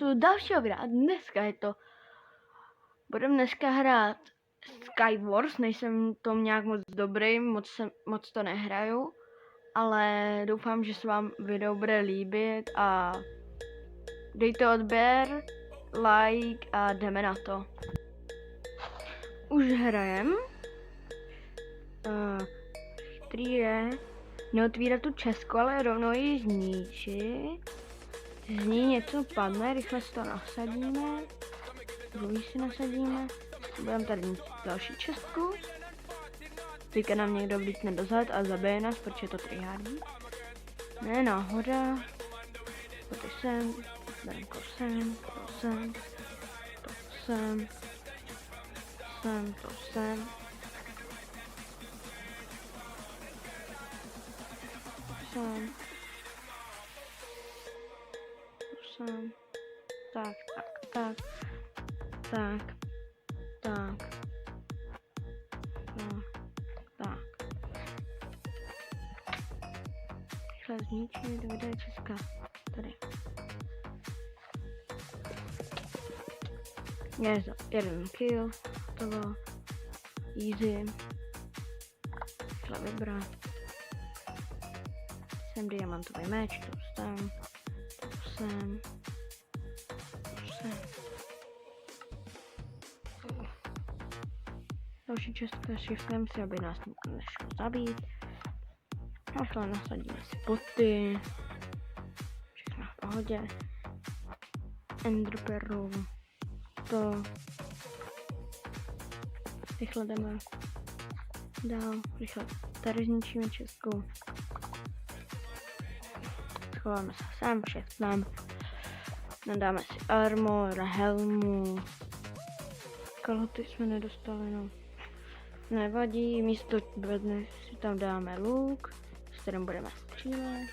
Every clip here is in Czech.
u dalšího videa. Dneska je to... Budeme dneska hrát Skywars, nejsem tom nějak moc dobrý, moc to nehraju. Ale doufám, že se vám video bude líbit a dejte odběr, like a jdeme na to. Už hrajem. Který je neotvírat tu česku, ale rovnou ji zničit. Z ní něco padne, rychle si to nasadíme. Druhý si nasadíme. Budeme tady mít další česku. Teďka nám někdo vlítne dozad a zabije nás, protože je to tryhardí. Ne, náhoda. Pojď sem, berem to sem, to sem, to sem, sem, to sem. Sem. Sem. Tak. Rychle zničit, kde je česká? Tady. Je to jeden kill, to bylo easy. Rychle vybrat. Jsem diamantový meč, to sem. Další česká shiftem si, aby nás nikdo nešel zabít. Rychle nasadíme si boty. Všechno v pohodě. Enderpearl. To. Rychle jdeme dál. Rychle tady zničíme českou. Schováme se sem, všechnem. Nadáme si armor, helmu. Kalhoty jsme nedostali, no. Nevadí, místo bedny si tam dáme luk, s kterým budeme střílet.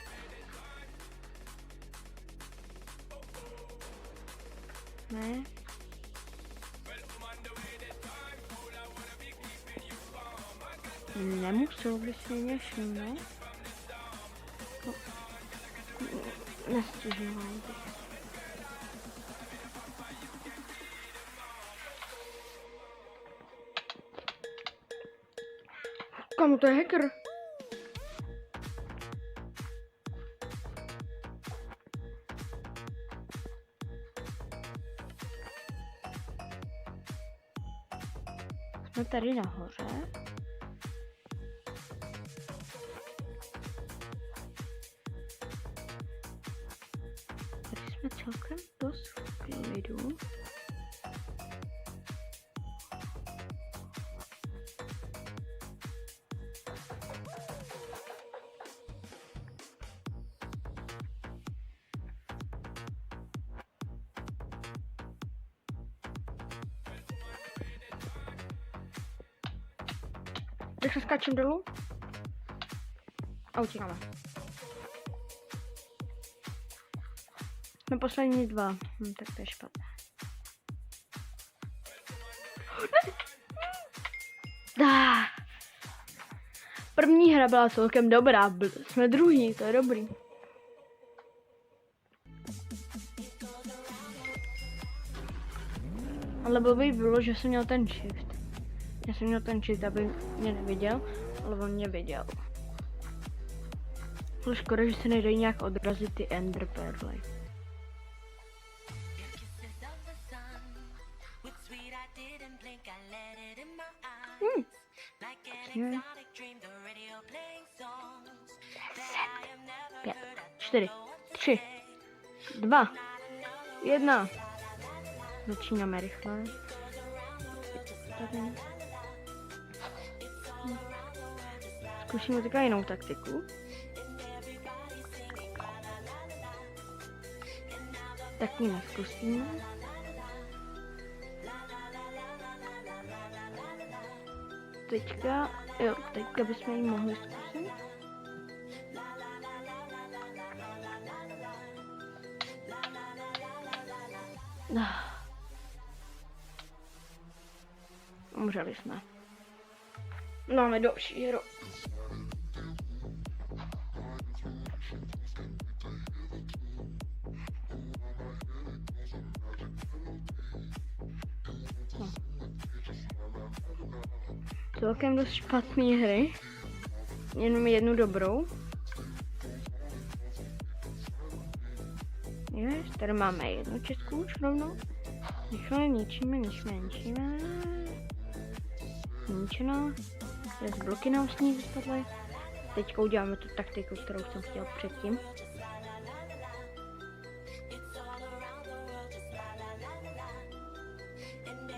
Ne. Nemusel by si mě všimnout. No. Nestěžovám bych. Kamu to je hacker? Jsme tady nahoře. Tady jsme celkem dost v klidu. Tak se skáčem dolů a utíkáme. Jsme poslední dva, tak to je špatné. První hra byla celkem dobrá, jsme druhý, to je dobrý. Ale by bylo, že jsem měl ten shift. Já jsem měl ten shift, aby mě neviděl, ale on mě viděl. Ale škoda, že se nedají nějak odrazit ty enderpearly. Hmm. 5, 4, 3, 2, 1. Začínáme rychle. Tady. Zkusíme takovou jinou taktiku. Tak ji neskusíme. Teďka bychom ji mohli zkusit. Umřeli jsme. Máme další hru. celkem dost špatný hry. Jenom jednu dobrou. Jež, tady máme jednu českou už rovnou. Rychle ničíme. Ničeno. Z bloky nám s ní vyspadly. Teďka uděláme tu taktiku, kterou jsem chtěl předtím.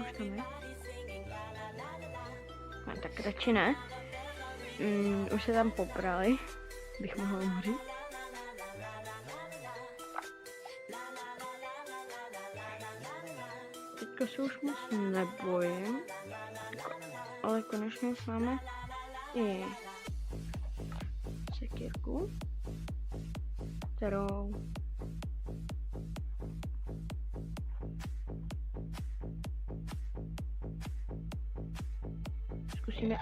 Už tam je. No, tak radši ne. Už se tam poprali, bych mohl umřít. Teďka se už moc nebojím, ale konečně už máme i sekírku, kterou zkusíme.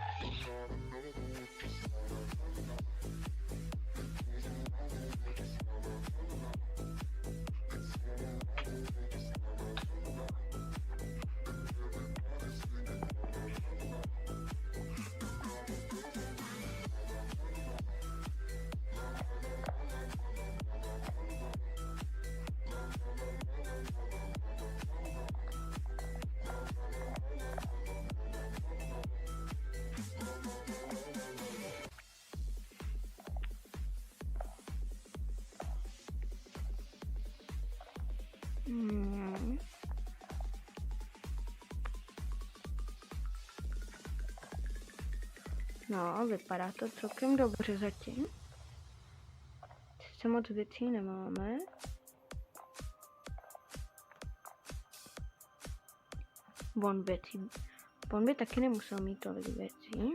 No, vypadá to celkem dobře zatím. Sice moc věcí nemáme. On by taky nemusel mít tolik věcí.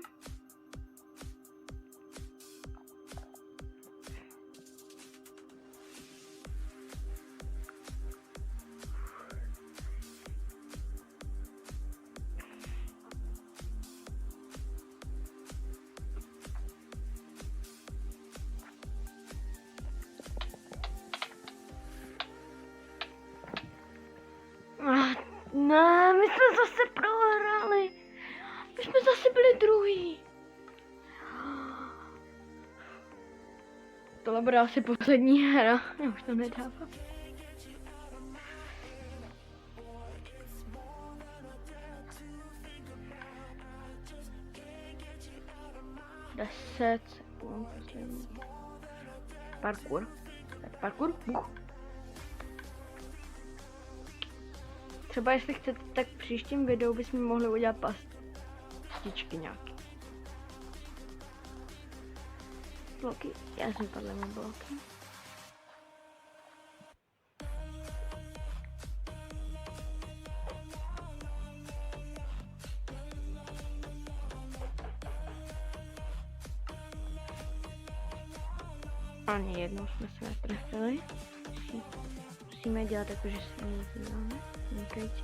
Ne, my jsme zase prohráli. My jsme zase byli druhý. Tohle bude asi poslední hra. Já už to nedávám. Deset sekund. Parkour. Parkour. Třeba jestli chcete, tak v příštím videu bychom mohli udělat pastičky nějaký. Bloky, já jsem padla na bloky. Ani jednou jsme se netrefili. Musíme dělat jako, že se nedíváme. Vynikající.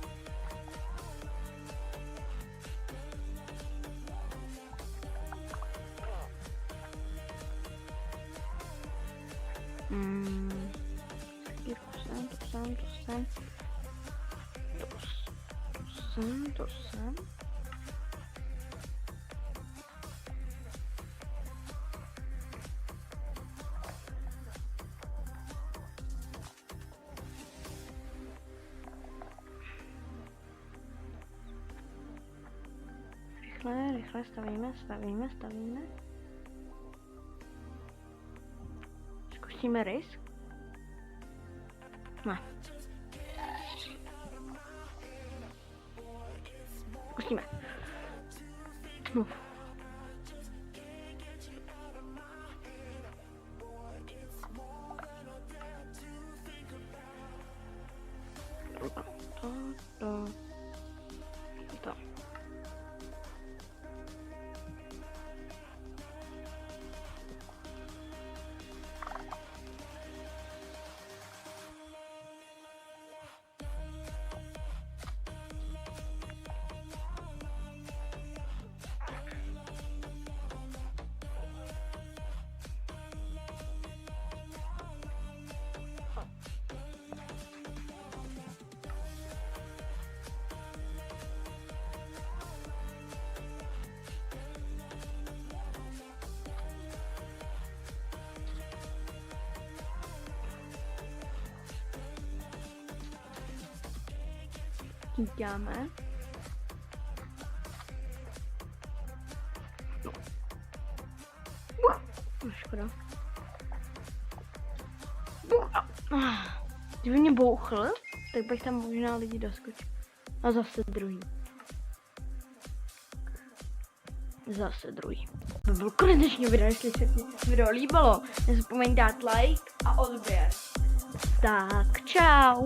To sem. Rychle stavíme. Zkusíme risk? Ne. Zkusíme. To. Chytáme. No, škoda. Kdyby mě bouchl, tak bych tam možná lidi doskočil. A zase druhý. Zase druhý. To byl konec dnešního videa, jestli se ti video líbilo. Nezapomeň dát like a odběr. Tak, čau.